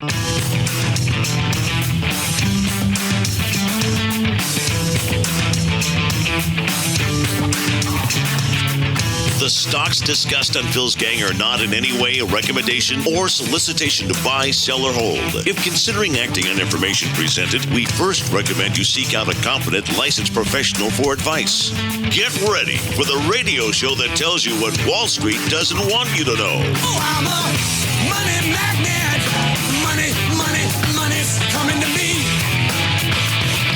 The stocks discussed on Phil's Gang are not in any way a recommendation or solicitation to buy, sell, or hold. If considering acting on information presented, we first recommend you seek out a competent, licensed professional for advice. Get ready for the radio show that tells you what Wall Street doesn't want you to know. Oh, I'm a money magnet. Money's coming to me.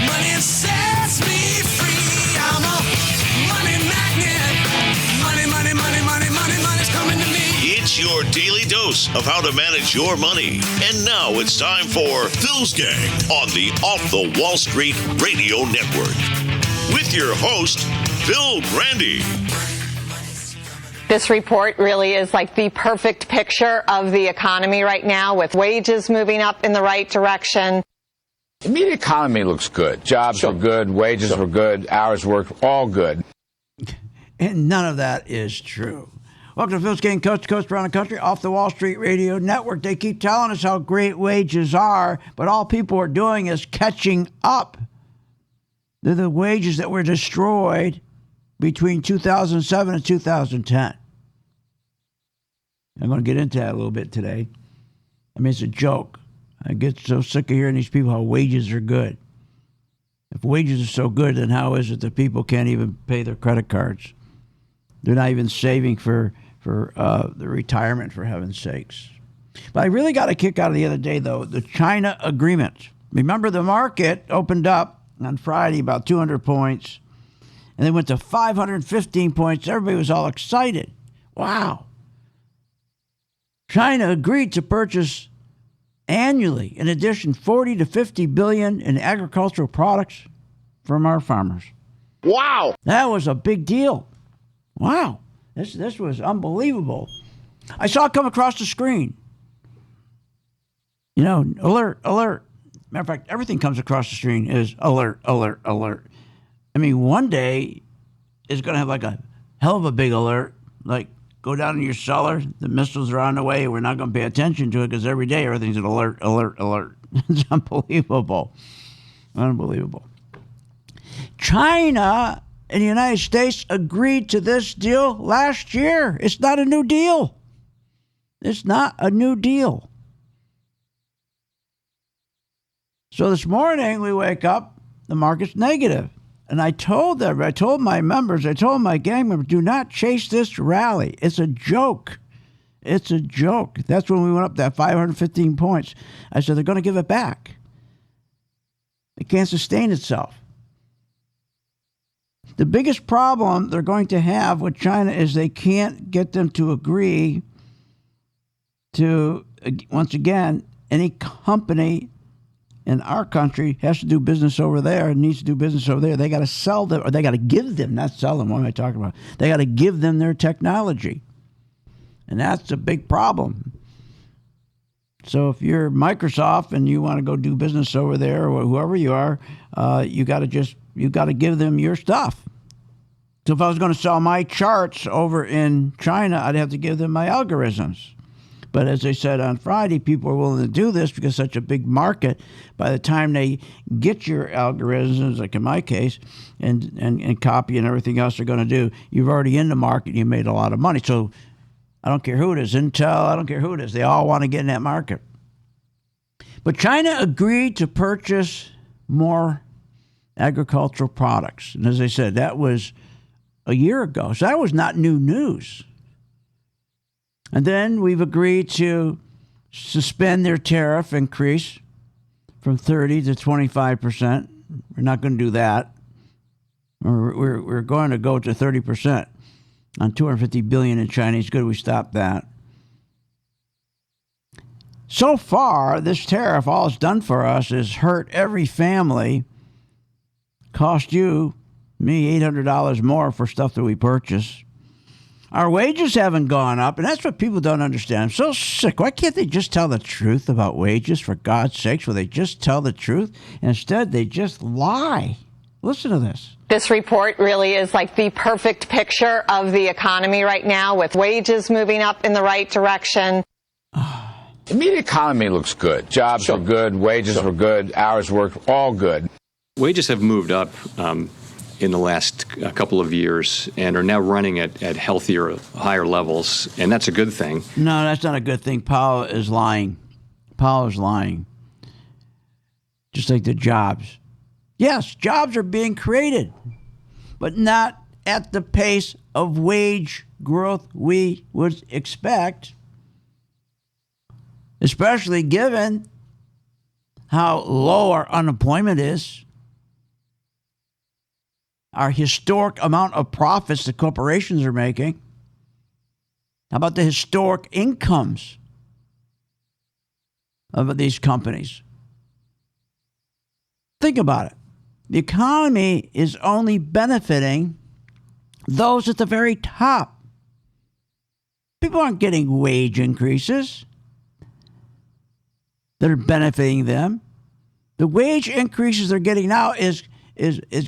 Money sets me free. I'm a money magnet. Money's coming to me. It's your daily dose of how to manage your money. And now it's time for Phil's Gang on the Off the Wall Street Radio Network. With your host, Phil Grandy. This report really is like the perfect picture of the economy right now, with wages moving up in the right direction. The immediate economy looks good. Jobs were good, wages were good, hours worked, all good. And none of that is true. Welcome to Phil's Gang, coast to coast around the country, off the Wall Street Radio Network. They keep telling us how great wages are, but all people are doing is catching up. They're the wages that were destroyed between 2007 and 2010. I'm going to get into that a little bit today. I mean, it's a joke. I get so sick of hearing these people how wages are good. If wages are so good, then how is it that people can't even pay their credit cards? They're not even saving for the retirement, for heaven's sakes. But I really got a kick out of the other day, though, the China agreement. Remember, the market opened up on Friday about 200 points, and then went to 515 points. Everybody was all excited. Wow. China agreed to purchase annually, in addition, 40 to 50 billion in agricultural products from our farmers. Wow. That was a big deal. Wow. This was unbelievable. I saw it come across the screen. You know, alert, alert. Matter of fact, everything comes across the screen is alert, alert, alert. I mean, one day is going to have like a hell of a big alert, like go down in your cellar, the missiles are on the way, we're not going to pay attention to it because every day everything's an alert, alert, alert. It's unbelievable. Unbelievable. China and the United States agreed to this deal last year. It's not a new deal. It's not a new deal. So this morning we wake up, the market's negative. And I told my members, I told my gang members, do not chase this rally. It's a joke. It's a joke. That's when we went up that 515 points. I said, they're going to give it back. It can't sustain itself. The biggest problem they're going to have with China is they can't get them to agree to, once again, any company in our country has to do business over there and needs to do business over there. They got to sell them, or they got to give them, not sell them. What am I talking about? They got to give them their technology. And that's a big problem. So if you're Microsoft and you want to go do business over there, or whoever you are, you got to give them your stuff. So if I was going to sell my charts over in China, I'd have to give them my algorithms. But as I said on Friday, people are willing to do this because it's such a big market. By the time they get your algorithms, like in my case, and copy and everything else they're going to do, you're already in the market. You made a lot of money. So I don't care who it is, Intel, I don't care who it is. They all want to get in that market. But China agreed to purchase more agricultural products. And as I said, that was a year ago. So that was not new news. And then we've agreed to suspend their tariff increase from 30 to 25%. We're not going to do that. We're going to go to 30% on 250 billion in Chinese goods. We stopped that. So far, this tariff, all it's done for us is hurt every family, cost you, me, $800 more for stuff that we purchase. Our wages haven't gone up, and that's what people don't understand. I'm so sick. Why can't they just tell the truth about wages, for God's sakes? Will they just tell the truth? Instead, they just lie. Listen to this. This report really is like the perfect picture of the economy right now, with wages moving up in the right direction. The immediate economy looks good. Jobs were good, wages were good, hours worked, all good. Wages have moved up in the last couple of years and are now running at healthier, higher levels, and that's a good thing. No, that's not a good thing. Powell is lying. Powell is lying. Just like the jobs. Yes, jobs are being created, but not at the pace of wage growth we would expect, especially given how low our unemployment is, our historic amount of profits the corporations are making. How about the historic incomes of these companies? Think about it. The economy is only benefiting those at the very top. People aren't getting wage increases that are benefiting them. The wage increases they're getting now is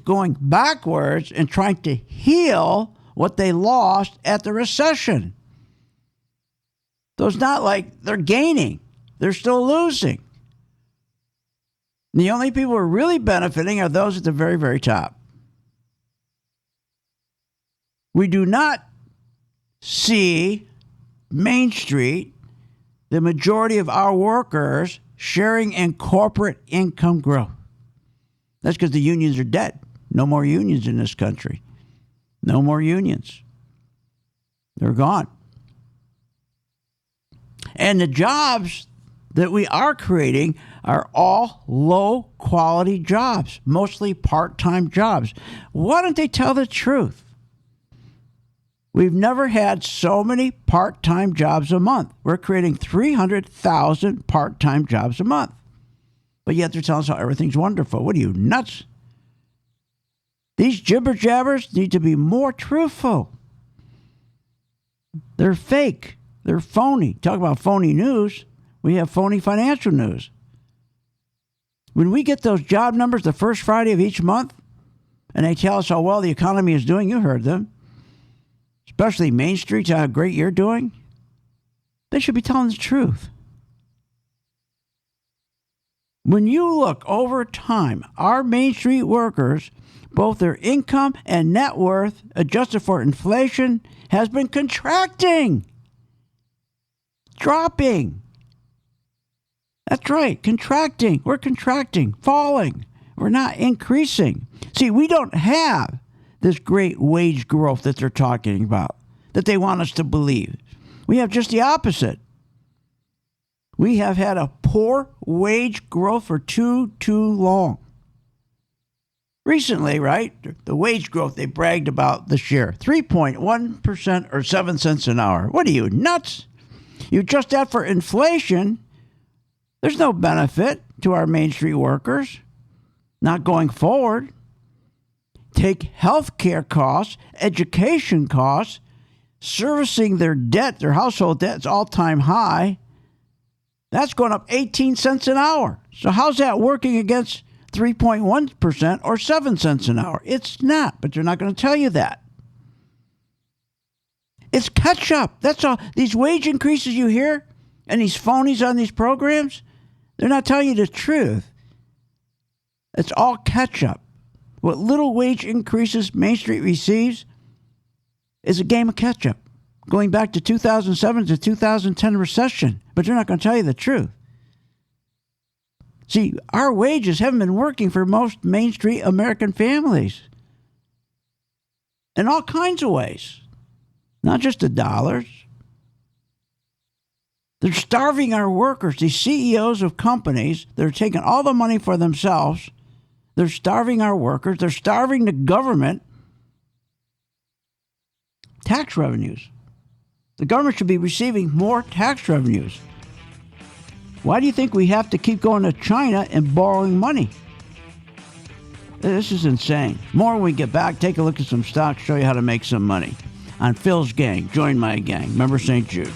going backwards and trying to heal what they lost at the recession. So it's not like they're gaining. They're still losing. And the only people who are really benefiting are those at the very, very top. We do not see Main Street, the majority of our workers, sharing in corporate income growth. That's because the unions are dead. No more unions in this country. No more unions. They're gone. And the jobs that we are creating are all low-quality jobs, mostly part-time jobs. Why don't they tell the truth? We've never had so many part-time jobs a month. We're creating 300,000 part-time jobs a month. But yet they're telling us how everything's wonderful. What are you, nuts? These jibber-jabbers need to be more truthful. They're fake. They're phony. Talk about phony news. We have phony financial news. When we get those job numbers the first Friday of each month, and they tell us how well the economy is doing, you heard them, especially Main Street's how great you're doing, they should be telling the truth. When you look over time, our Main Street workers, both their income and net worth, adjusted for inflation, has been contracting. Dropping. That's right, contracting. We're contracting, falling. We're not increasing. See, we don't have this great wage growth that they're talking about, that they want us to believe. We have just the opposite. We have had a poor wage growth for too long. Recently, right, the wage growth they bragged about this year, 3.1% or 7 cents an hour. What are you, nuts? You adjust that for inflation, there's no benefit to our Main Street workers, not going forward. Take health care costs, education costs, servicing their debt, their household debt is all-time high. That's going up 18 cents an hour. So how's that working against 3.1% or 7 cents an hour? It's not, but they're not going to tell you that. It's catch up. That's all. These wage increases you hear and these phonies on these programs, they're not telling you the truth. It's all catch up. What little wage increases Main Street receives is a game of catch up, going back to 2007 to 2010 recession. But they're not going to tell you the truth. See, our wages haven't been working for most Main Street American families in all kinds of ways. Not just the dollars. They're starving our workers. These CEOs of companies, they're taking all the money for themselves. They're starving our workers. They're starving the government. Tax revenues. The government should be receiving more tax revenues. Why do you think we have to keep going to China and borrowing money? This is insane. More when we get back. Take a look at some stocks, show you how to make some money. On Phil's gang. Join my gang. Remember St. Jude.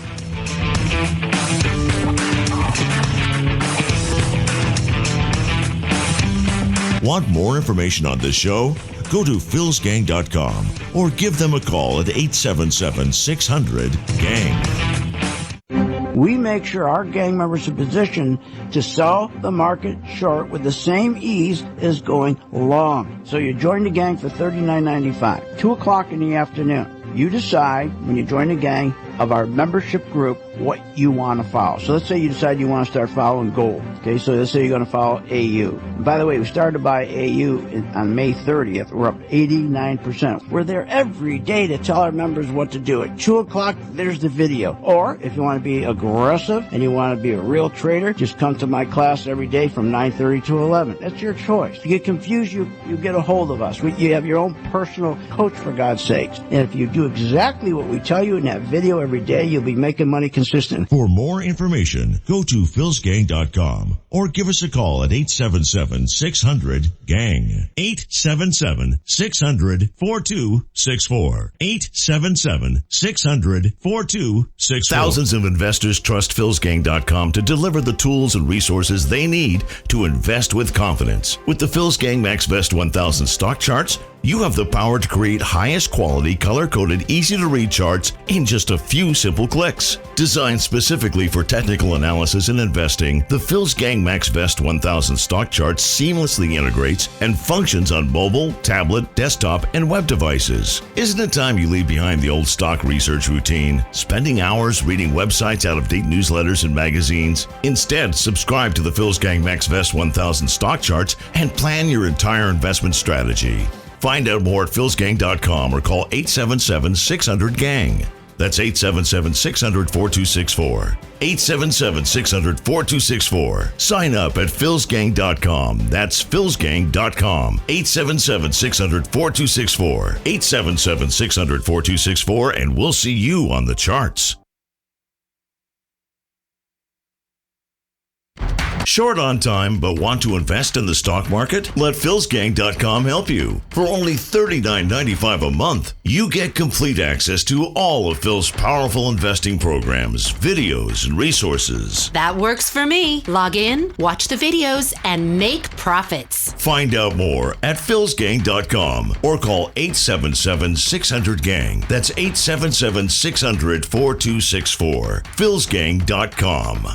Want more information on this show? Go to philsgang.com or give them a call at 877-600-GANG. We make sure our gang members are positioned to sell the market short with the same ease as going long. So you join the gang for $39.95, 2 o'clock in the afternoon. You decide when you join the gang of our membership group what you want to follow. So let's say you decide you want to start following gold. Okay, so let's say you're going to follow AU. And by the way, we started to buy AU on May 30th. We're up 89%. We're there every day to tell our members what to do. At 2 o'clock, there's the video. Or if you want to be aggressive and you want to be a real trader, just come to my class every day from 9:30 to 11. That's your choice. If you get confused, you get a hold of us. You have your own personal coach, for God's sakes. And if you do exactly what we tell you in that video every day, you'll be making money consistent. For more information, go to philsgang.com or give us a call at 877-600-GANG. 877-600-4264. 877-600-4264. Thousands of investors trust philsgang.com to deliver the tools and resources they need to invest with confidence. With the Phil's Gang Max Vest 1000 stock charts, you have the power to create highest quality, color-coded, easy-to-read charts in just a few simple clicks. Designed specifically for technical analysis and investing, the Phil's Gang Max Vest 1000 stock chart seamlessly integrates and functions on mobile, tablet, desktop, and web devices. Isn't it time you leave behind the old stock research routine, spending hours reading websites, out-of-date newsletters, and magazines? Instead, subscribe to the Phil's Gang Max Vest 1000 stock charts and plan your entire investment strategy. Find out more at philsgang.com or call 877-600-GANG. That's 877-600-4264. 877-600-4264. Sign up at philsgang.com. That's philsgang.com. 877-600-4264. 877-600-4264, and we'll see you on the charts. Short on time but want to invest in the stock market? Let philsgang.com help you. For only $39.95 a month, you get complete access to all of Phil's powerful investing programs, videos, and resources. That works for me. Log in, watch the videos, and make profits. Find out more at philsgang.com or call 877-600-GANG. That's 877-600-4264. philsgang.com.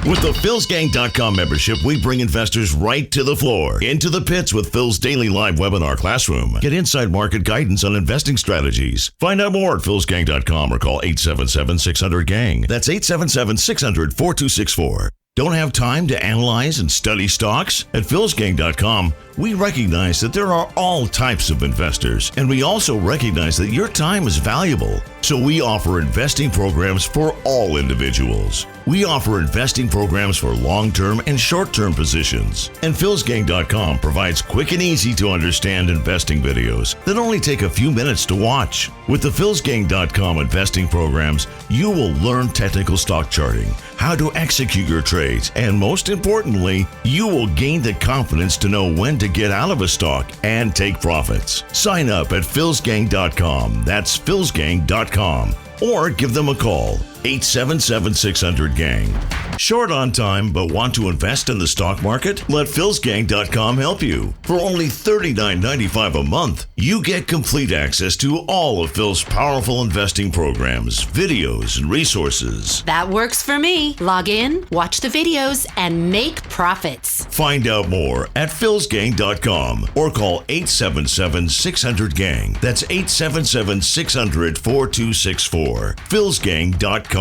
With the philsgang.com membership, we bring investors right to the floor, into the pits with Phil's daily live webinar classroom. Get inside market guidance on investing strategies. Find out more at philsgang.com or call 877-600-GANG. That's 877-600-4264. Don't have time to analyze and study stocks? At philsgang.com, we recognize that there are all types of investors, and we also recognize that your time is valuable. So we offer investing programs for all individuals. We offer investing programs for long-term and short-term positions. And philsgang.com provides quick and easy to understand investing videos that only take a few minutes to watch. With the philsgang.com investing programs, you will learn technical stock charting, how to execute your trades, and most importantly, you will gain the confidence to know when to get out of a stock and take profits. Sign up at philsgang.com. That's philsgang.com. Or give them a call, 877-600-GANG. Short on time but want to invest in the stock market? Let philsgang.com help you. For only $39.95 a month, you get complete access to all of Phil's powerful investing programs, videos, and resources. That works for me. Log in, watch the videos, and make profits. Find out more at philsgang.com or call 877-600-GANG. That's 877-600-4264. philsgang.com.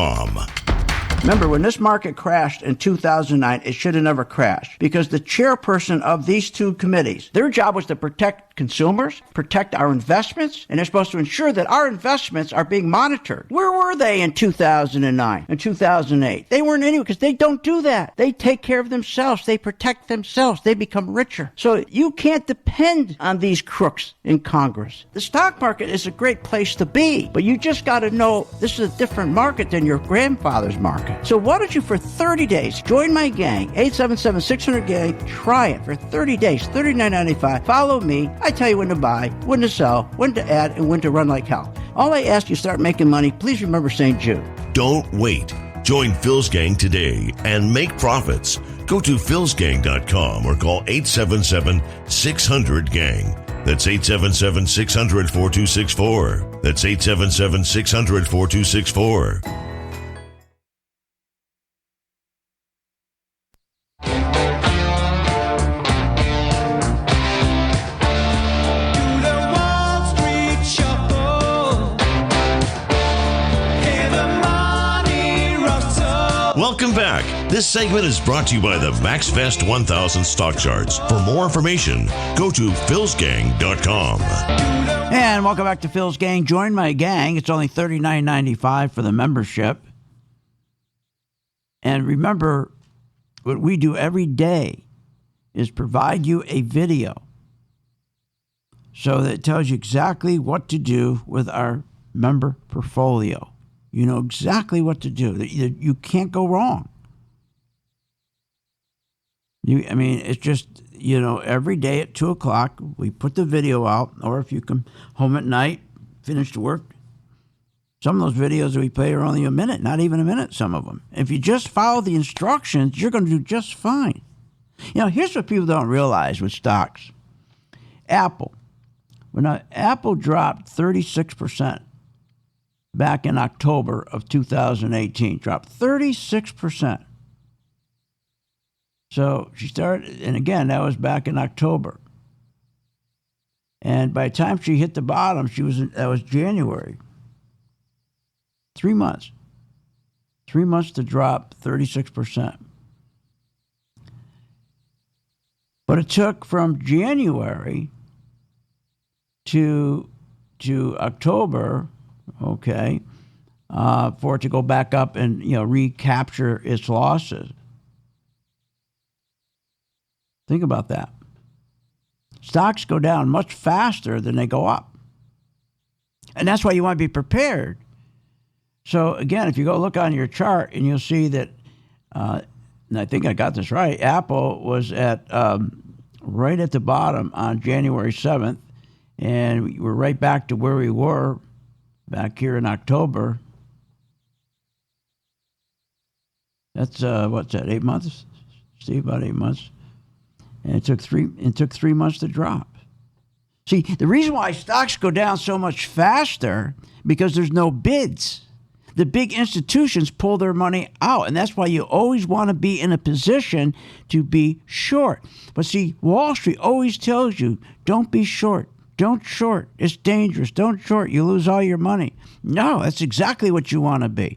Remember, when this market crashed in 2009, it should have never crashed because the chairperson of these two committees, their job was to protect consumers, protect our investments, and they're supposed to ensure that our investments are being monitored. Where were they in 2009 and 2008? They weren't anywhere because they don't do that. They take care of themselves. They protect themselves. They become richer. So you can't depend on these crooks in Congress. The stock market is a great place to be, but you just got to know this is a different market than your grandfather's market. So why don't you, for 30 days, join my gang, 877-600-GANG, try it for 30 days, $39.95. Follow me. I tell you when to buy, when to sell, when to add, and when to run like hell. All I ask you start making money, please remember St. Jude. Don't wait. Join Phil's Gang today and make profits. Go to philsgang.com or call 877-600-GANG. That's 877-600-4264. That's 877-600-4264. Welcome back. This segment is brought to you by the MaxFest 1000 stock charts. For more information, go to philsgang.com. And welcome back to Phil's Gang. Join my gang. It's only $39.95 for the membership. And remember, what we do every day is provide you a video so that it tells you exactly what to do with our member portfolio. You know exactly what to do. You can't go wrong. It's just, every day at 2 o'clock, we put the video out, or if you come home at night, finish the work. Some of those videos that we play are only a minute, not even a minute, some of them. If you just follow the instructions, you're going to do just fine. Here's what people don't realize with stocks. Apple. When Apple dropped 36% back in October of 2018, dropped 36%. So she started, and again, that was back in October. And by the time she hit the bottom, that was January. 3 months. 3 months to drop 36%. But it took from January to October, okay, for it to go back up and, recapture its losses. Think about that. Stocks go down much faster than they go up. And that's why you want to be prepared. So, again, if you go look on your chart and you'll see that, and I think I got this right, Apple was at right at the bottom on January 7th, and we're right back to where we were back here in October. That's, what's that, 8 months? Steve, about 8 months. And it took 3 months to drop. See, the reason why stocks go down so much faster, because there's no bids. The big institutions pull their money out, and that's why you always want to be in a position to be short. But see, Wall Street always tells you, don't be short. Don't short. It's dangerous. Don't short. You lose all your money. No, that's exactly what you want to be.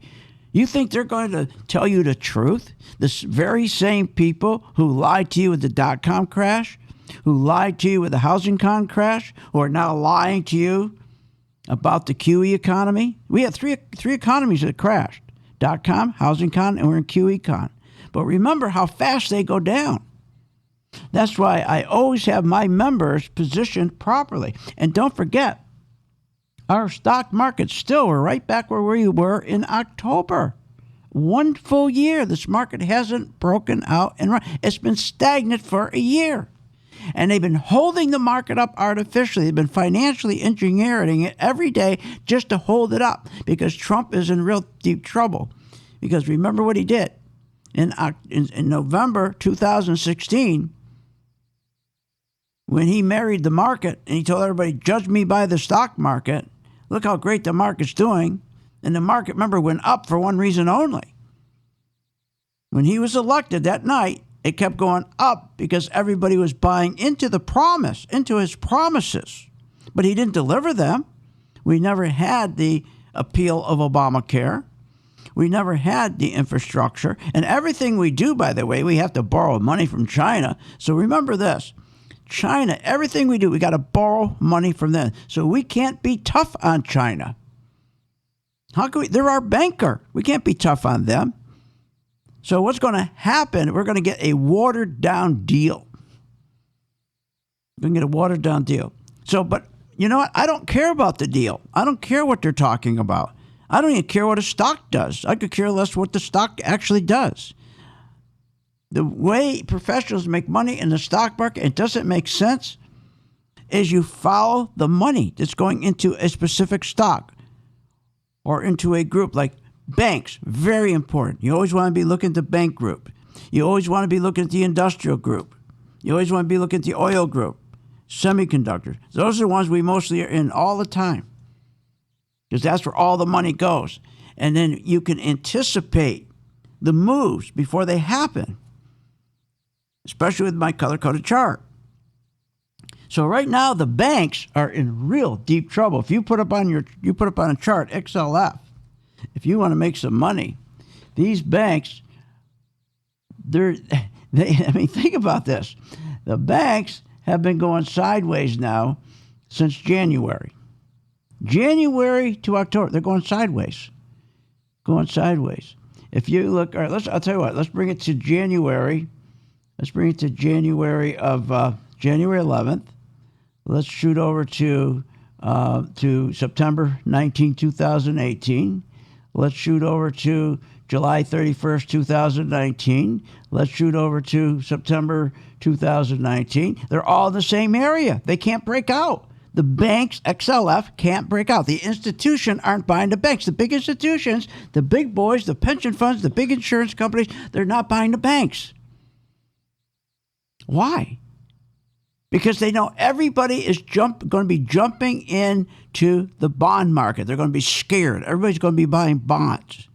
You think they're going to tell you the truth? The very same people who lied to you with the dot-com crash, who lied to you with the housing con crash, who are now lying to you about the QE economy. We had three economies that crashed: dot-com, housing con, and we're in QE con. But remember how fast they go down. That's why I always have my members positioned properly. And don't forget, our stock market still, we're right back where we were in October. 1 full year, this market hasn't broken out and run. It's been stagnant for a year. And they've been holding the market up artificially. They've been financially engineering it every day just to hold it up, because Trump is in real deep trouble. Because remember what he did. In November 2016, when he married the market and he told everybody, judge me by the stock market, look how great the market's doing. And the market, remember, went up for one reason only. When he was elected that night, it kept going up because everybody was buying into the promise, into his promises. But he didn't deliver them. We never had the appeal of Obamacare. We never had the infrastructure. And everything we do, by the way, we have to borrow money from China. So remember this. China, everything we do, we got to borrow money from them. So we can't be tough on China. How can we? They're our banker. We can't be tough on them. So what's going to happen? We're going to get a watered down deal. We're going to get a watered down deal. So, but you know what? I don't care about the deal. I don't care what they're talking about. I don't even care what a stock does. I could care less what the stock actually does. The way professionals make money in the stock market, it doesn't make sense, is you follow the money that's going into a specific stock or into a group. Like banks, very important. You always want to be looking at the bank group. You always want to be looking at the industrial group. You always want to be looking at the oil group, semiconductors. Those are the ones we mostly are in all the time, because that's where all the money goes. And then you can anticipate the moves before they happen, especially with my color-coded chart. So right now, the banks are in real deep trouble. If you put up on a chart, XLF, if you want to make some money, these banks think about this. The banks have been going sideways now since January. January to October, they're going sideways. If you look, all right, I'll tell you what, let's bring it to January. Let's bring it to January of January 11th. Let's shoot over to September 19, 2018. Let's shoot over to July 31st, 2019. Let's shoot over to September 2019. They're all in the same area. They can't break out. The banks, XLF, can't break out. The institutions aren't buying the banks. The big institutions, the big boys, the pension funds, the big insurance companies, they're not buying the banks. Why? Because they know everybody is going to be jumping into the bond market. They're going to be scared. Everybody's going to be buying bonds.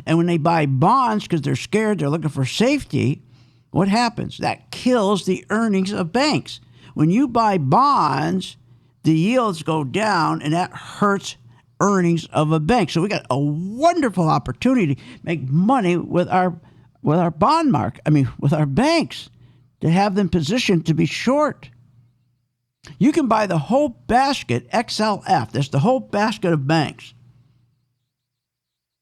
And when they buy bonds because they're scared, they're looking for safety, what happens? That kills the earnings of banks. When you buy bonds, the yields go down, and that hurts earnings of a bank. So we got a wonderful opportunity to make money with our bond market. With our banks, to have them positioned to be short. You can buy the whole basket, XLF. That's the whole basket of banks.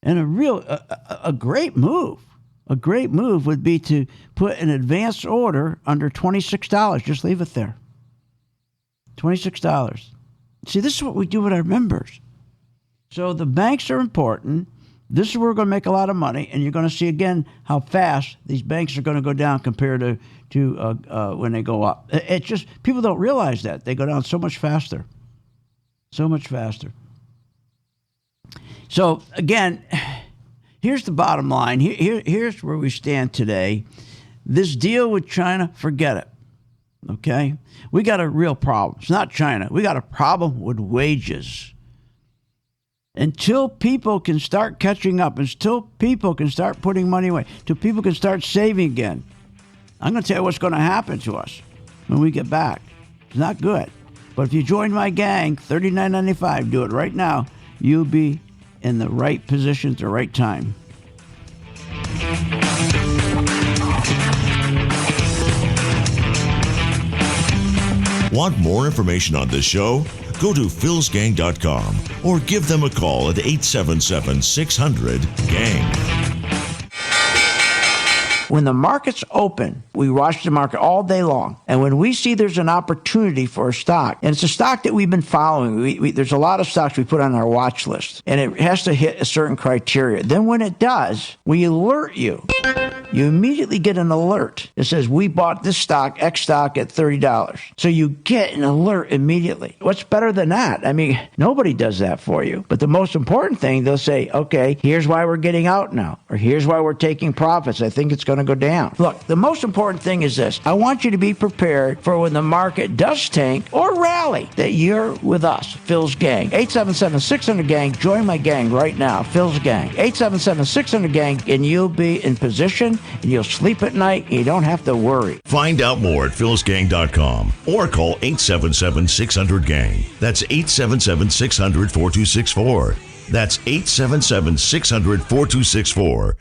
And a great move. A great move would be to put an advance order under $26. Just leave it there. $26. See, this is what we do with our members. So the banks are important. This is where we're going to make a lot of money, and you're going to see again how fast these banks are going to go down compared to when they go up. It's just people don't realize that they go down so much faster, so much faster. So again, here's the bottom line. Here's where we stand today. This deal with China, forget it. Okay, we got a real problem. It's not China. We got a problem with wages. Until people can start catching up, until people can start putting money away, until people can start saving again, I'm going to tell you what's going to happen to us when we get back. It's not good. But if you join my gang, $39.95, do it right now, you'll be in the right position at the right time. Want more information on this show? Go to philsgang.com or give them a call at 877-600-GANG. When the market's open, we watch the market all day long. And when we see there's an opportunity for a stock, and it's a stock that we've been following, there's a lot of stocks we put on our watch list, and it has to hit a certain criteria. Then when it does, we alert you. You immediately get an alert that says, we bought this stock, X stock, at $30. So you get an alert immediately. What's better than that? Nobody does that for you. But the most important thing, they'll say, okay, here's why we're getting out now, or here's why we're taking profits. I think it's going to go down. Look, the most important thing is this. I want you to be prepared for when the market does tank or rally, that you're with us, Phil's Gang. 877-600-GANG. Join my gang right now, Phil's Gang. 877-600-GANG, and you'll be in position, and you'll sleep at night, and you don't have to worry. Find out more at philsgang.com or call 877-600-GANG. That's 877-600-4264. That's 877-600-4264.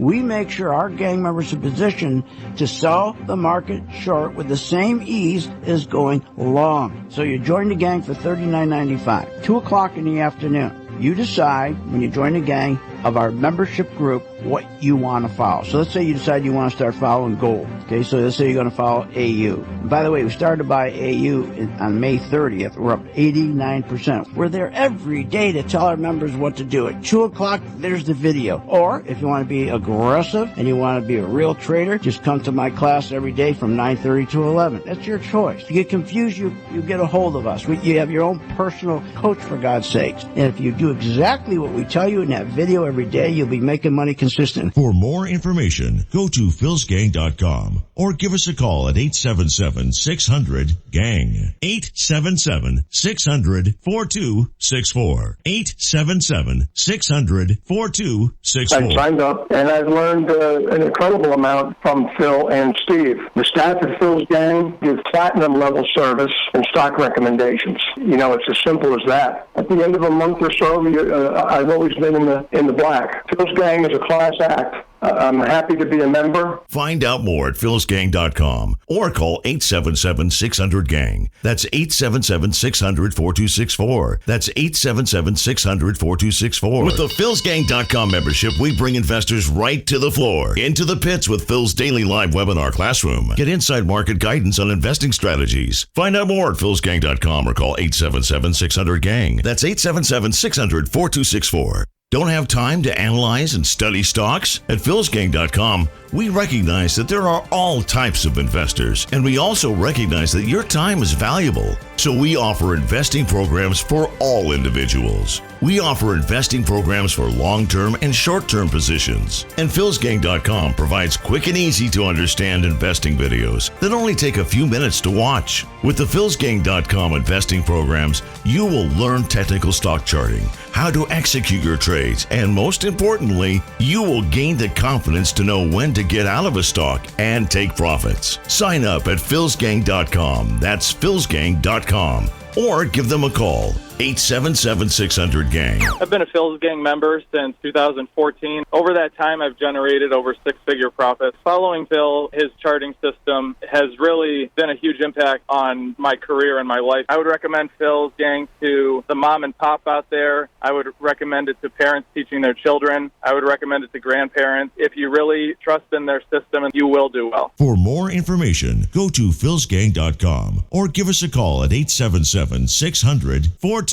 We make sure our gang members are positioned to sell the market short with the same ease as going long. So you join the gang for $39.95, 2 o'clock in the afternoon. You decide when you join the gang of our membership group what you want to follow. So let's say you decide you want to start following gold. Okay, so let's say you're going to follow AU. And by the way, we started to buy AU on May 30th. We're up 89%. We're there every day to tell our members what to do. At 2 o'clock, there's the video. Or if you want to be aggressive and you want to be a real trader, just come to my class every day from 9:30 to 11. That's your choice. If you get confused, you get a hold of us. You have your own personal coach, for God's sakes. And if you do exactly what we tell you in that video every day, you'll be making money consistent. For more information, go to philsgang.com or give us a call at 877-600-GANG. 877-600-4264. 877-600-4264. I signed up, and I've learned an incredible amount from Phil and Steve. The staff at Phil's Gang gives platinum-level service and stock recommendations. It's as simple as that. At the end of a month or so, I've always been in the black. Phil's Gang is a class act. I'm happy to be a member. Find out more at philsgang.com or call 877-600-GANG. That's 877-600-4264. That's 877-600-4264. With the philsgang.com membership, we bring investors right to the floor, into the pits with Phil's daily live webinar classroom. Get inside market guidance on investing strategies. Find out more at philsgang.com or call 877-600-GANG. That's 877-600-4264. Don't have time to analyze and study stocks? At philsgang.com, we recognize that there are all types of investors, and we also recognize that your time is valuable. So we offer investing programs for all individuals. We offer investing programs for long-term and short-term positions. And philsgang.com provides quick and easy to understand investing videos that only take a few minutes to watch. With the philsgang.com investing programs, you will learn technical stock charting, how to execute your trades, and most importantly, you will gain the confidence to know when to get out of a stock and take profits. Sign up at philsgang.com. That's philsgang.com. Or give them a call, 877-600-GANG. I've been a Phil's Gang member since 2014. Over that time, I've generated over six-figure profits. Following Phil, his charting system has really been a huge impact on my career and my life. I would recommend Phil's Gang to the mom and pop out there. I would recommend it to parents teaching their children. I would recommend it to grandparents. If you really trust in their system, you will do well. For more information, go to philsgang.com or give us a call at 877-600-4264.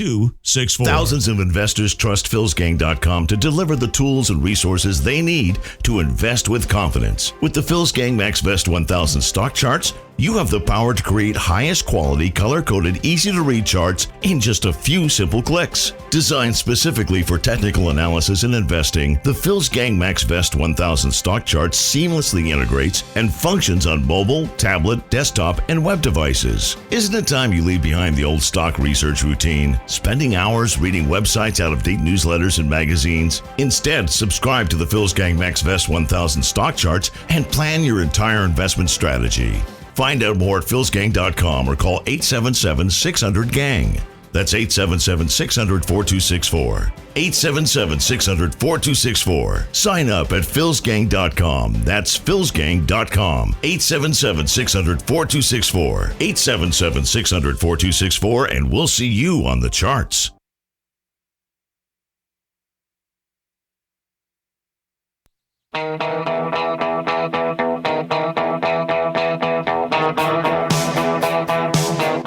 Thousands of investors trust philsgang.com to deliver the tools and resources they need to invest with confidence. With the Phil's Gang MaxVest 1000 stock charts, you have the power to create highest quality, color-coded, easy-to-read charts in just a few simple clicks. Designed specifically for technical analysis and investing, the Phil's Gang MaxVest 1000 stock chart seamlessly integrates and functions on mobile, tablet, desktop, and web devices. Isn't it time you leave behind the old stock research routine, spending hours reading websites, out-of-date newsletters, and magazines? Instead, subscribe to the Phil's Gang MaxVest 1000 stock charts and plan your entire investment strategy. Find out more at philsgang.com or call 877-600-GANG. That's 877-600-4264. 877-600-4264. Sign up at philsgang.com. That's philsgang.com. 877-600-4264. 877-600-4264, and we'll see you on the charts.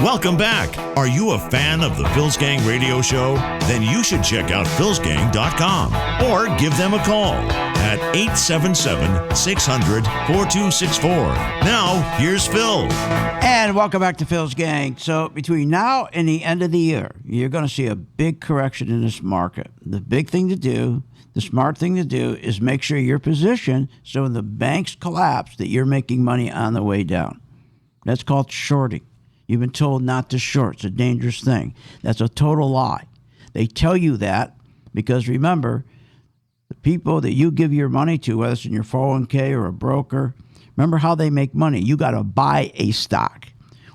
Welcome back. Are you a fan of the Phil's Gang radio show? Then you should check out philsgang.com or give them a call at 877-600-4264. Now, here's Phil. And welcome back to Phil's Gang. So between now and the end of the year, you're going to see a big correction in this market. The big thing to do, the smart thing to do, is make sure you're positioned so when the banks collapse that you're making money on the way down. That's called shorting. You've been told not to short. It's a dangerous thing. That's a total lie. They tell you that because, remember, the people that you give your money to, whether it's in your 401k or a broker, remember how they make money. You got to buy a stock.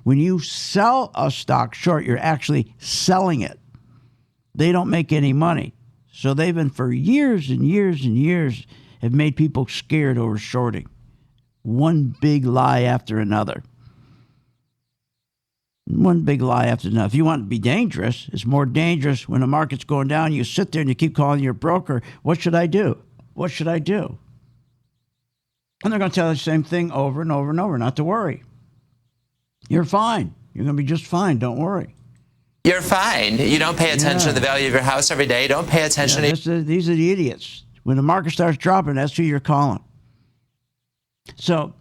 When you sell a stock short, you're actually selling it. They don't make any money. So they've been for years and years and years have made people scared over shorting. One big lie after another. One big lie after another. If you want to be dangerous, it's more dangerous when the market's going down. You sit there and you keep calling your broker, what should I do? What should I do? And they're going to tell you the same thing over and over and over, not to worry. You're fine. You're going to be just fine. Don't worry. You're fine. You don't pay attention to the value of your house every day. Don't pay attention to... These are the idiots. When the market starts dropping, that's who you're calling. So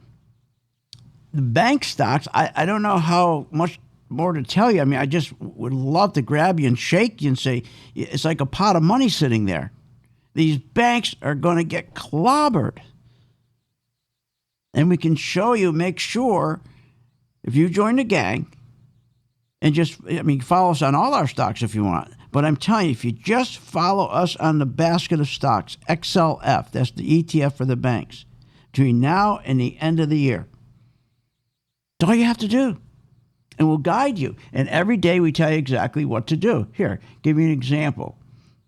the bank stocks, I don't know how much more to tell you. I mean, I just would love to grab you and shake you and say, it's like a pot of money sitting there. These banks are going to get clobbered. And we can show you, make sure, if you join the gang, and just, follow us on all our stocks if you want. But I'm telling you, if you just follow us on the basket of stocks, XLF, that's the ETF for the banks, between now and the end of the year, that's all you have to do. And we'll guide you. And every day we tell you exactly what to do. Here, give you an example.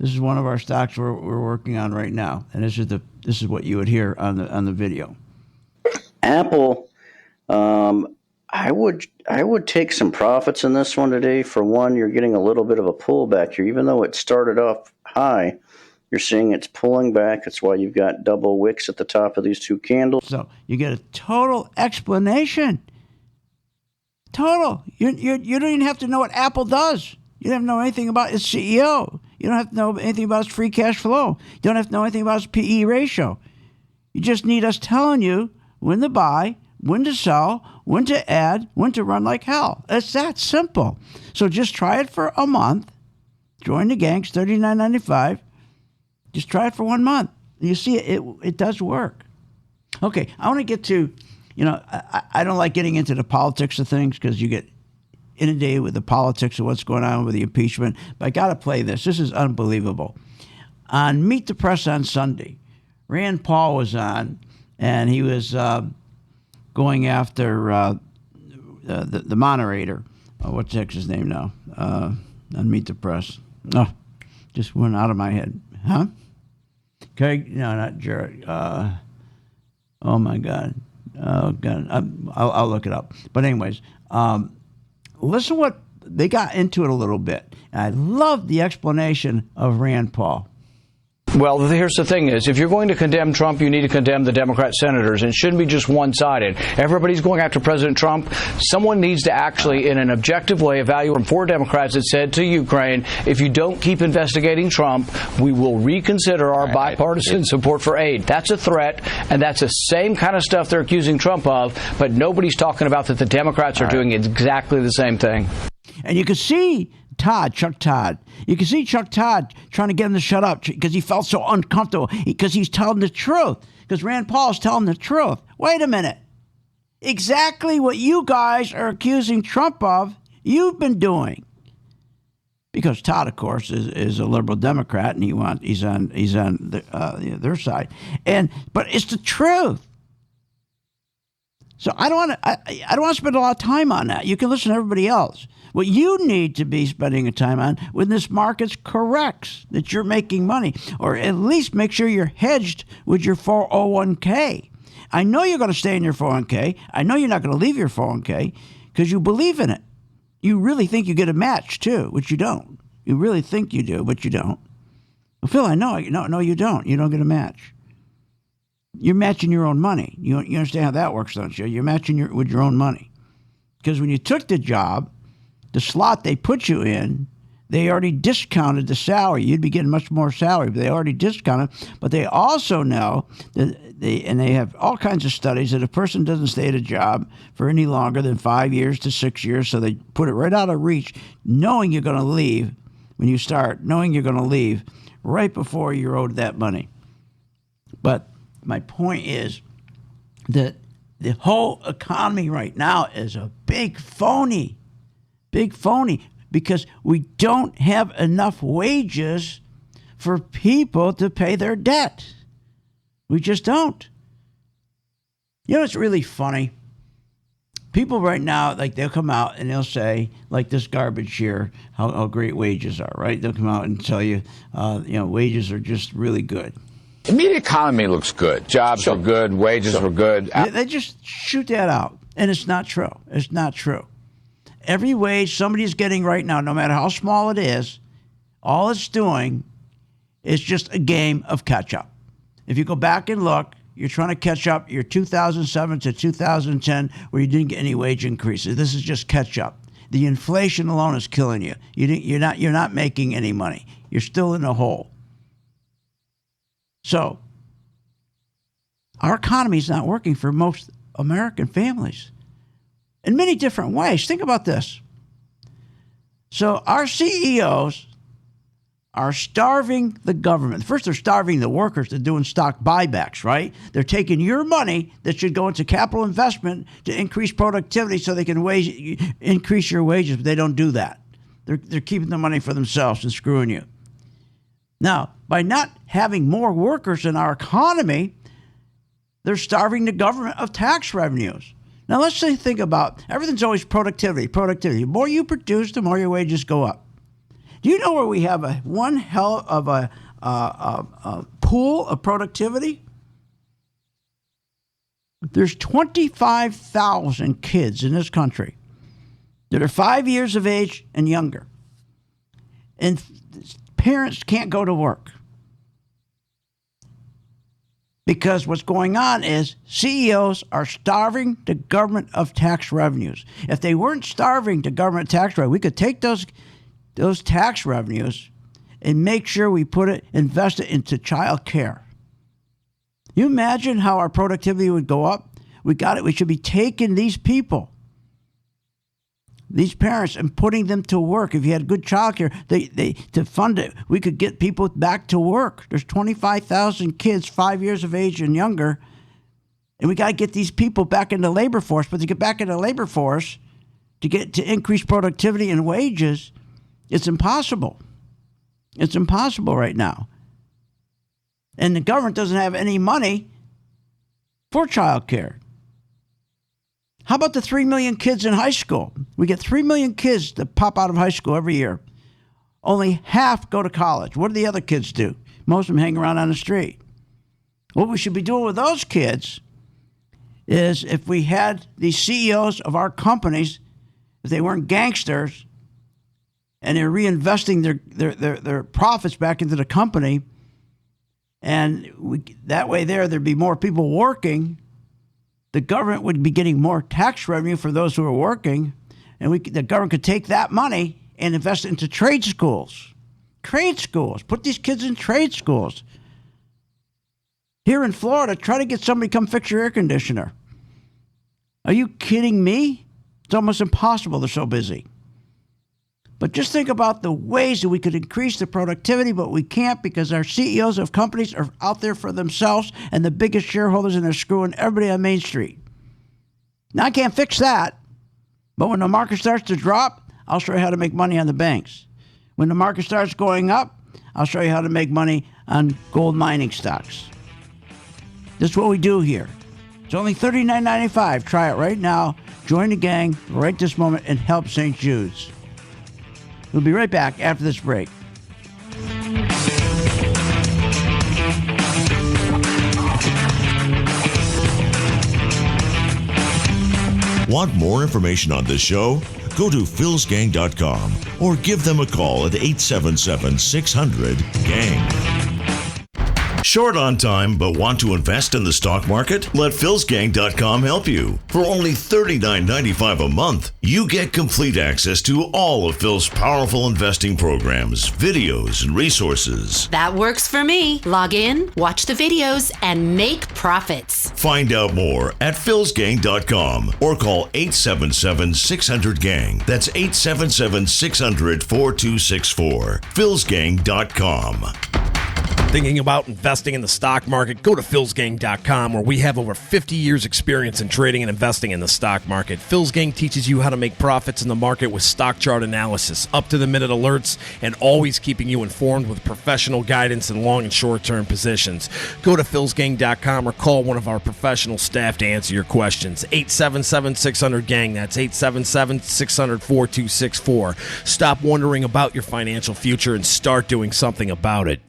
This is one of our stocks we're working on right now, and this is what you would hear on the video. Apple, I would take some profits in this one today. For one, you're getting a little bit of a pullback here, even though it started off high. You're seeing it's pulling back. That's why you've got double wicks at the top of these two candles. So you get a total explanation. Total. You don't even have to know what Apple does. You don't have to know anything about its CEO. You don't have to know anything about its free cash flow. You don't have to know anything about its PE ratio. You just need us telling you when to buy, when to sell, when to add, when to run like hell. It's that simple. So just try it for a month. Join the gang. It's $39.95. Just try it for 1 month. You see, it does work. Okay, I want to get to, I don't like getting into the politics of things because you get inundated with the politics of what's going on with the impeachment. But I got to play this. This is unbelievable. On Meet the Press on Sunday, Rand Paul was on, and he was going after the moderator. What's the heck's his name now? On Meet the Press. Oh, just went out of my head. Huh? Craig? No, not Jared. Oh, my God. Oh, God. I'll look it up. But anyways, listen what they got into it a little bit. And I love the explanation of Rand Paul. Well, here's the thing is, if you're going to condemn Trump, you need to condemn the Democrat senators. And it shouldn't be just one-sided. Everybody's going after President Trump. Someone needs to actually, in an objective way, evaluate from 4 Democrats that said to Ukraine, if you don't keep investigating Trump, we will reconsider our bipartisan support for aid. That's a threat, and that's the same kind of stuff they're accusing Trump of, but nobody's talking about that the Democrats are doing exactly the same thing. And you can see Chuck Todd. You can see Chuck Todd trying to get him to shut up because he felt so uncomfortable because he's telling the truth. Because Rand Paul is telling the truth. Wait a minute. Exactly what you guys are accusing Trump of, you've been doing. Because Todd, of course, is a liberal Democrat and he's on their side. But it's the truth. So I don't want to spend a lot of time on that. You can listen to everybody else. What you need to be spending time on when this market corrects, that you're making money, or at least make sure you're hedged with your 401k. I know you're going to stay in your 401k. I know you're not going to leave your 401k because you believe in it. You really think you get a match too, which you don't. You really think you do, but you don't. Well, Phil, I know. No, you don't. You don't get a match. You're matching your own money. You understand how that works, don't you? You're matching with your own money. Because when you took the job, the slot they put you in, they already discounted the salary. You'd be getting much more salary, but they already discounted. But they also know that they have all kinds of studies that a person doesn't stay at a job for any longer than 5 years to 6 years, so they put it right out of reach, knowing you're going to leave when you start, knowing you're going to leave right before you're owed that money. But my point is that the whole economy right now is a big phony, because we don't have enough wages for people to pay their debt. We just don't. You know, it's really funny. People right now, like, they'll come out and they'll say, like this garbage here, how great wages are, right? They'll come out and tell you, wages are just really good. I mean, the economy looks good. Jobs are good. Wages are good. They just shoot that out. And it's not true. It's not true. Every wage somebody's getting right now, no matter how small it is, all it's doing is just a game of catch-up. If you go back and look, you're trying to catch up your 2007 to 2010 where you didn't get any wage increases. This is just catch-up. The inflation alone is killing you. You're not making any money. You're still in a hole. So our economy is not working for most American families in many different ways. Think about this. So our CEOs are starving the government. First, they're starving the workers. They're doing stock buybacks, right? They're taking your money that should go into capital investment to increase productivity so they can increase your wages, but they don't do that. They're keeping the money for themselves and screwing you. Now, by not having more workers in our economy, they're starving the government of tax revenues. Now, let's think about everything's always productivity. The more you produce, the more your wages go up. Do you know where we have one hell of a pool of productivity? There's 25,000 kids in this country that are 5 years of age and younger. And parents can't go to work. Because what's going on is CEOs are starving the government of tax revenues. If they weren't starving the government tax revenue, we could take those tax revenues and make sure we invest it into child care. You imagine how our productivity would go up? We should be taking these people, these parents, and putting them to work. If you had good child care, to fund it, we could get people back to work. There's 25,000 kids 5 years of age and younger, and we got to get these people back in the labor force. But to get back in the labor force, to increase productivity and wages, it's impossible. It's impossible right now. And the government doesn't have any money for child care. How about the 3 million kids in high school? We get 3 million kids that pop out of high school every year. Only half go to college. What do the other kids do? Most of them hang around on the street. What we should be doing with those kids is, if we had these CEOs of our companies, if they weren't gangsters and they're reinvesting their profits back into the company, and that way there'd be more people working. The government would be getting more tax revenue for those who are working, and the government could take that money and invest it into trade schools. Trade schools. Put these kids in trade schools. Here in Florida, try to get somebody to come fix your air conditioner. Are you kidding me? It's almost impossible. They're so busy. But just think about the ways that we could increase the productivity, but we can't because our CEOs of companies are out there for themselves and the biggest shareholders, and they're screwing everybody on Main Street. Now, I can't fix that. But when the market starts to drop, I'll show you how to make money on the banks. When the market starts going up, I'll show you how to make money on gold mining stocks. This is what we do here. It's only $39.95. Try it right now. Join the gang right this moment and help St. Jude's. We'll be right back after this break. Want more information on this show? Go to philsgang.com or give them a call at 877-600-GANG. Short on time but want to invest in the stock market? Let philsgang.com help you. For only $39.95 a month, you get complete access to all of Phil's powerful investing programs, videos, and resources. That works for me. Log in, watch the videos, and make profits. Find out more at philsgang.com or call 877-600-GANG. That's 877-600-4264. philsgang.com. Thinking about investing in the stock market? Go to philsgang.com, where we have over 50 years experience in trading and investing in the stock market. Phil's Gang teaches you how to make profits in the market with stock chart analysis, up-to-the-minute alerts, and always keeping you informed with professional guidance in long and short-term positions. Go to philsgang.com or call one of our professional staff to answer your questions. 877-600-GANG. That's 877-600-4264. Stop wondering about your financial future and start doing something about it.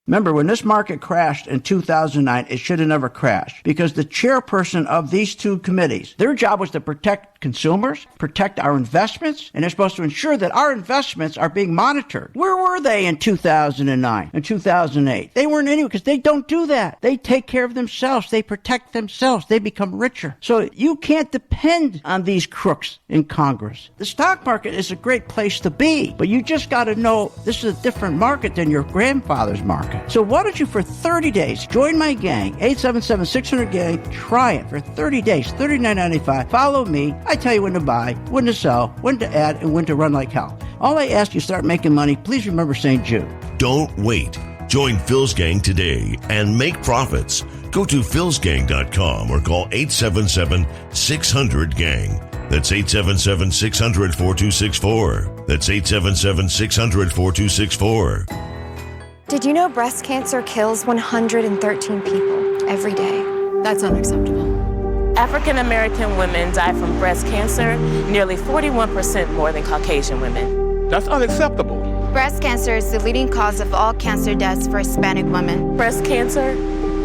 Remember, when this market crashed in 2009, it should have never crashed because the chairperson of these two committees, their job was to protect consumers, protect our investments, and they're supposed to ensure that our investments are being monitored. Where were they in 2009 and 2008? They weren't anywhere because they don't do that. They take care of themselves. They protect themselves. They become richer. So you can't depend on these crooks in Congress. The stock market is a great place to be, but you just got to know this is a different market than your grandfather's market. So why don't you, for 30 days, join my gang, 877-600-GANG. Try it for 30 days, $39.95. Follow me. I tell you when to buy, when to sell, when to add, and when to run like hell. All I ask you, start making money. Please remember St. Jude. Don't wait. Join Phil's Gang today and make profits. Go to philsgang.com or call 877-600-GANG. That's 877-600-4264. That's 877-600-4264. Did you know breast cancer kills 113 people every day? That's unacceptable. African American women die from breast cancer nearly 41% more than Caucasian women. That's unacceptable. Breast cancer is the leading cause of all cancer deaths for Hispanic women. Breast cancer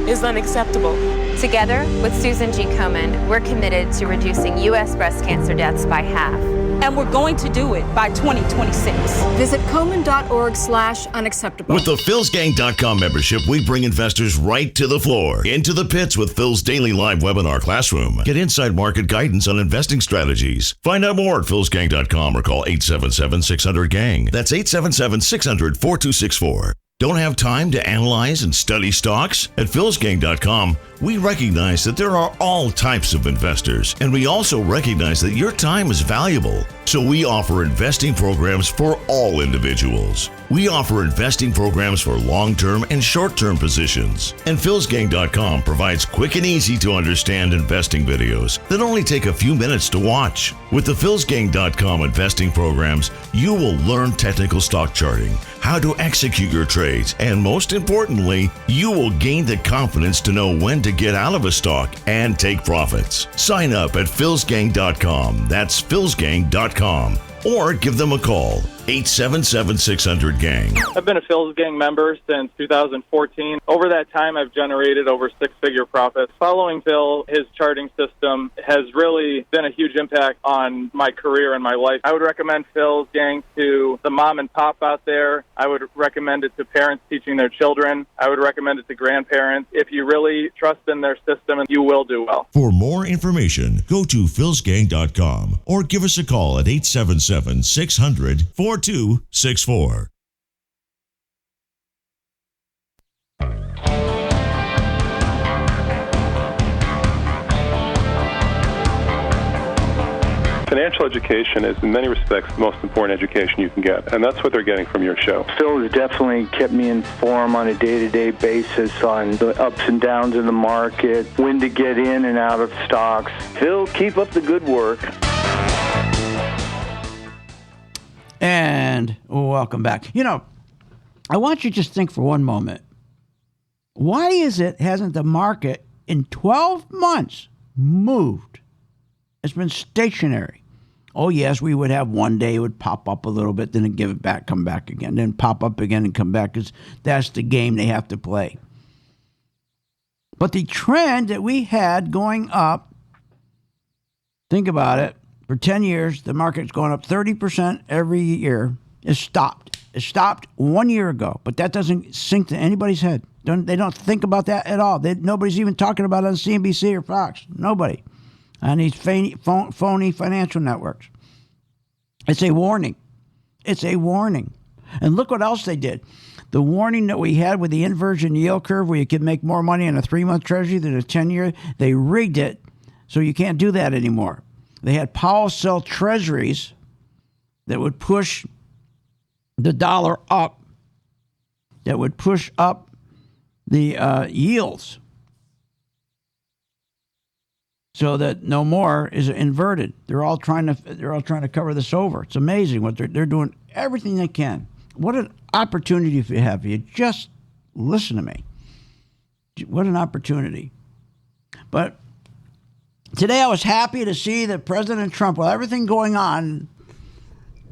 is unacceptable. Together with Susan G. Komen, we're committed to reducing U.S. breast cancer deaths by half. And we're going to do it by 2026. Visit Komen.org/unacceptable. With the philsgang.com membership, we bring investors right to the floor, into the pits with Phil's daily live webinar classroom. Get inside market guidance on investing strategies. Find out more at philsgang.com or call 877-600-GANG. That's 877-600-4264. Don't have time to analyze and study stocks? At philsgang.com, we recognize that there are all types of investors, and we also recognize that your time is valuable. So we offer investing programs for all individuals. We offer investing programs for long-term and short-term positions. And philsgang.com provides quick and easy to understand investing videos that only take a few minutes to watch. With the philsgang.com investing programs, you will learn technical stock charting, how to execute your trades, and most importantly, you will gain the confidence to know when to get out of a stock and take profits. Sign up at philsgang.com. That's philsgang.com. Or give them a call, 877-600-GANG. I've been a Phil's Gang member since 2014. Over that time, I've generated over six-figure profits. Following Phil, his charting system has really been a huge impact on my career and my life. I would recommend Phil's Gang to the mom and pop out there. I would recommend it to parents teaching their children. I would recommend it to grandparents. If you really trust in their system, you will do well. For more information, go to philsgang.com or give us a call at 877-600-4264. Financial education is, in many respects, the most important education you can get, and that's what they're getting from your show. Phil has definitely kept me informed on a day-to-day basis on the ups and downs in the market, when to get in and out of stocks. Phil, keep up the good work. And welcome back. You know, I want you to just think for one moment. Why is it hasn't the market in 12 months moved? It's been stationary. Oh, yes, we would have one day it would pop up a little bit, then it'd give it back, come back again, then pop up again and come back, because that's the game they have to play. But the trend that we had going up, think about it, for 10 years, the market's going up 30% every year. It stopped. It stopped 1 year ago, but that doesn't sink to anybody's head. They don't think about that at all. Nobody's even talking about it on CNBC or Fox. Nobody. On these phony financial networks. It's a warning. It's a warning. And look what else they did. The warning that we had with the inversion yield curve, where you could make more money in a 3-month treasury than a 10-year, they rigged it so you can't do that anymore. They had Powell sell treasuries that would push the dollar up, that would push up the yields, so that no more is inverted. They're all trying to cover this over. It's amazing what they're doing, everything they can. What an opportunity if you have. You just listen to me. What an opportunity. But today I was happy to see that President Trump, with everything going on,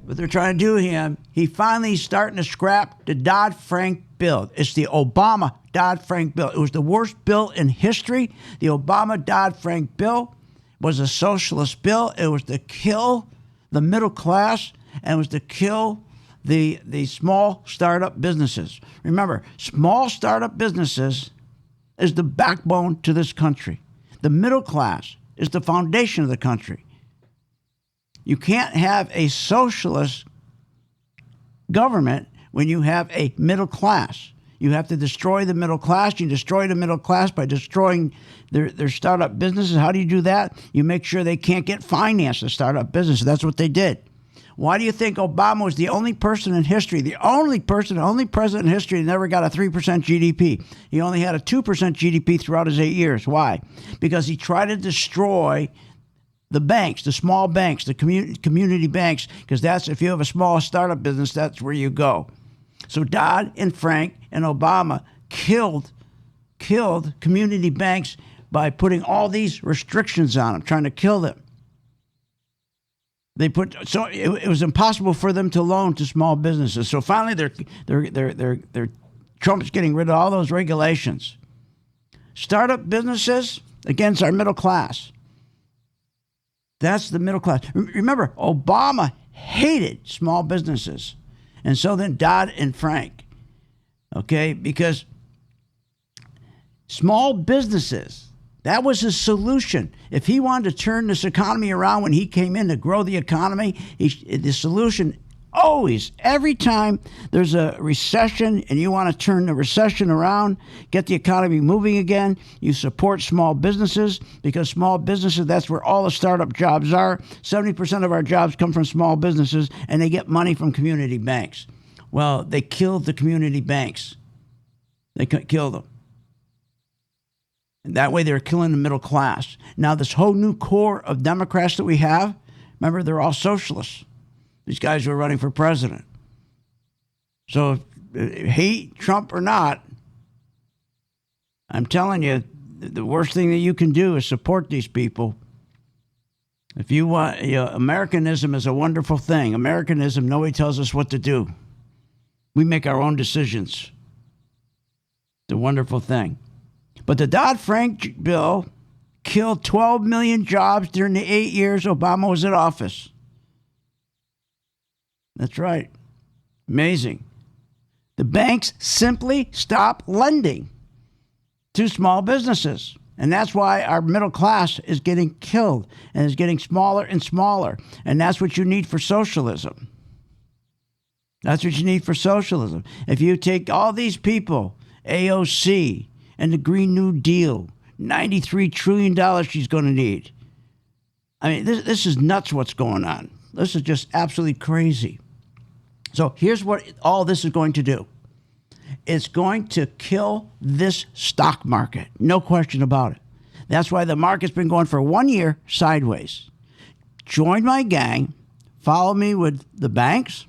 what they're trying to do to him, he finally is starting to scrap the Dodd-Frank bill. It's the Obama Dodd-Frank bill. It was the worst bill in history. The Obama Dodd-Frank bill was a socialist bill. It was to kill the middle class, and it was to kill the small startup businesses. Remember, small startup businesses is the backbone to this country. The middle class is the foundation of the country. You can't have a socialist government when you have a middle class. You have to destroy the middle class. You destroy the middle class by destroying their startup businesses. How do you do that? You make sure they can't get financed to start up businesses. That's what they did. Why do you think Obama was the only person in history, the only president in history that never got a 3% GDP? He only had a 2% GDP throughout his 8 years. Why? Because he tried to destroy the banks, the small banks, the community banks, because that's, if you have a small startup business, that's where you go. So Dodd and Frank and Obama killed community banks by putting all these restrictions on them, trying to kill them. It was impossible for them to loan to small businesses. So finally, Trump's getting rid of all those regulations. Startup businesses against our middle class. That's the middle class. Remember, Obama hated small businesses, and so then Dodd and Frank. Okay, because small businesses, that was his solution. If he wanted to turn this economy around when he came in to grow the economy, the solution always, every time there's a recession and you want to turn the recession around, get the economy moving again, you support small businesses, because small businesses, that's where all the startup jobs are. 70% of our jobs come from small businesses, and they get money from community banks. Well, they killed the community banks. They killed them. And that way they're killing the middle class. Now, this whole new core of Democrats that we have, remember, they're all socialists. These guys who are running for president. So, hate Trump or not, I'm telling you, the worst thing that you can do is support these people. If you want, Americanism is a wonderful thing. Americanism, nobody tells us what to do. We make our own decisions. It's a wonderful thing. But the Dodd-Frank bill killed 12 million jobs during the 8 years Obama was in office. That's right. Amazing. The banks simply stopped lending to small businesses. And that's why our middle class is getting killed and is getting smaller and smaller. And that's what you need for socialism. That's what you need for socialism. If you take all these people, AOC and the Green New Deal, $93 trillion she's going to need. I mean, this is nuts what's going on. This is just absolutely crazy. So here's what all this is going to do. It's going to kill this stock market. No question about it. That's why the market's been going for 1 year sideways. Join my gang. Follow me with the banks.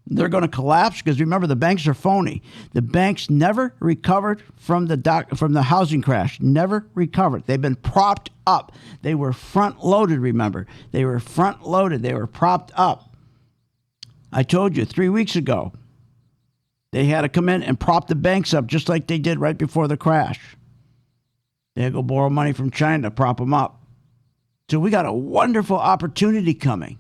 They're going to collapse because remember, the banks are phony. The banks never recovered from the housing crash. Never recovered. They've been propped up. They were front loaded. Remember, they were front loaded. They were propped up. I told you 3 weeks ago, they had to come in and prop the banks up just like they did right before the crash. They had to go borrow money from China to prop them up. So we got a wonderful opportunity coming,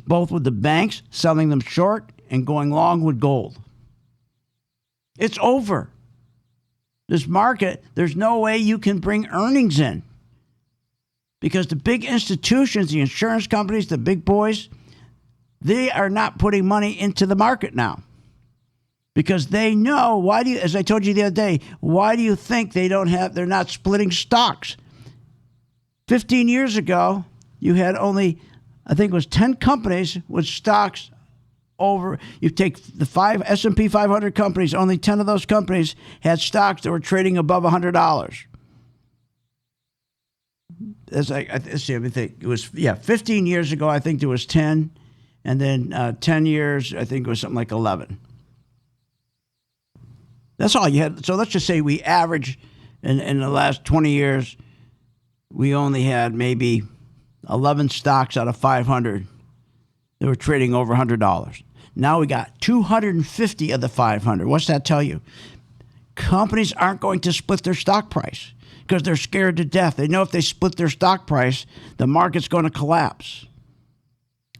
both with the banks selling them short and going long with gold. It's over. This market, there's no way you can bring earnings in because the big institutions, the insurance companies, the big boys, they are not putting money into the market now because they know, as I told you the other day, why do you think they're not splitting stocks? 15 years ago, you had only, I think it was 10 companies with stocks over. You take the S&P 500 companies, only 10 of those companies had stocks that were trading above $100. Let's see, I think it was, 15 years ago, I think there was 10. And then 10 years, I think it was something like 11. That's all you had. So let's just say we average in the last 20 years, we only had maybe 11 stocks out of 500 that were trading over $100. Now we got 250 of the 500. What's that tell you? Companies aren't going to split their stock price because they're scared to death. They know if they split their stock price, the market's going to collapse.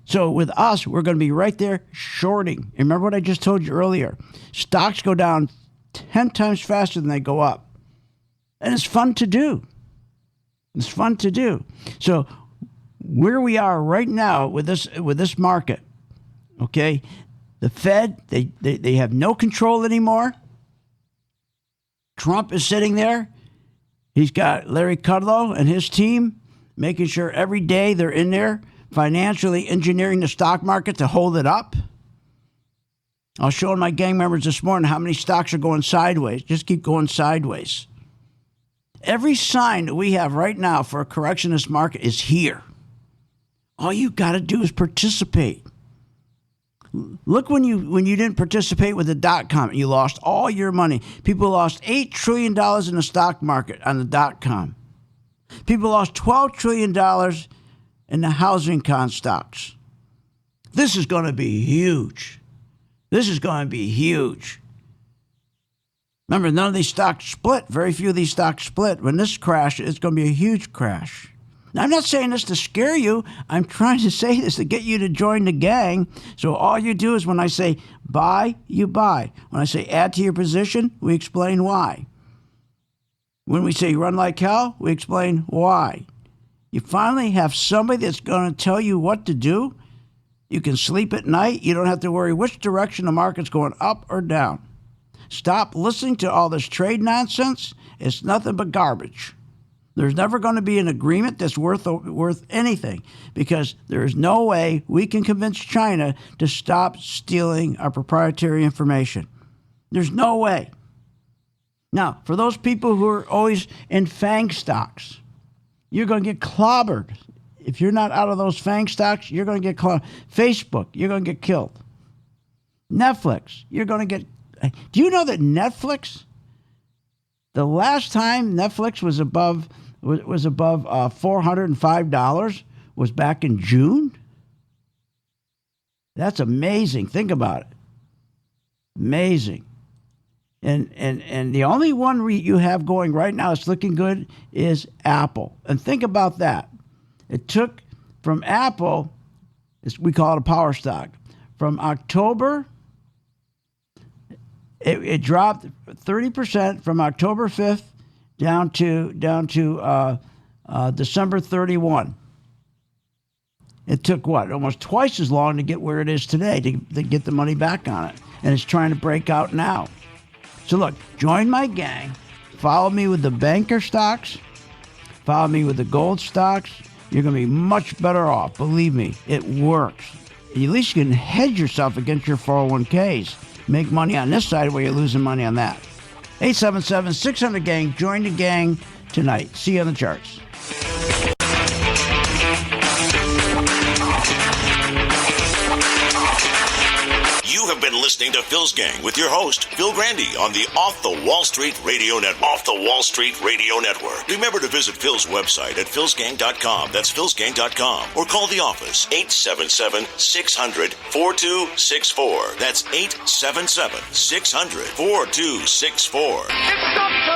So with us, we're going to be right there shorting. And remember what I just told you earlier. Stocks go down 10 times faster than they go up. And it's fun to do. It's fun to do. So where we are right now with this market, okay, the Fed, they have no control anymore. Trump is sitting there. He's got Larry Kudlow and his team making sure every day they're in there financially engineering the stock market to hold it up. I was showing my gang members this morning how many stocks are going sideways. Just keep going sideways. Every sign that we have right now for a correction in this market is here. All you got to do is participate. Look when you didn't participate with the .com. You lost all your money. People lost $8 trillion in the stock market on the .com. People lost $12 trillion in the housing con stocks. This is going to be huge. This is going to be huge. Remember, none of these stocks split. Very few of these stocks split. When this crashes, it's going to be a huge crash. Now, I'm not saying this to scare you. I'm trying to say this to get you to join the gang. So all you do is when I say buy, you buy. When I say add to your position, we explain why. When we say run like hell, we explain why. You finally have somebody that's going to tell you what to do. You can sleep at night. You don't have to worry which direction the market's going, up or down. Stop listening to all this trade nonsense. It's nothing but garbage. There's never going to be an agreement that's worth anything because there is no way we can convince China to stop stealing our proprietary information. There's no way. Now, for those people who are always in FANG stocks, you're going to get clobbered. If you're not out of those FANG stocks, you're going to get clobbered. Facebook, you're going to get killed. Netflix, you're going to get... Do you know that Netflix, the last time Netflix was above $405 was back in June? That's amazing. Think about it. Amazing. And the only one you have going right now that's looking good is Apple. And think about that. It took from Apple, we call it a power stock, from October, it dropped 30% from October 5th down to December 31. It took almost twice as long to get where it is today to get the money back on it. And it's trying to break out now. So look, join my gang. Follow me with the banker stocks. Follow me with the gold stocks. You're going to be much better off. Believe me, it works. At least you can hedge yourself against your 401ks. Make money on this side while you're losing money on that. 877-600-GANG. Join the gang tonight. See you on the charts. You have been listening to Phil's Gang with your host, Phil Grandy, on the Off the Wall Street Radio Network. Off the Wall Street Radio Network. Remember to visit Phil's website at philsgang.com. That's philsgang.com. Or call the office, 877-600-4264. That's 877-600-4264.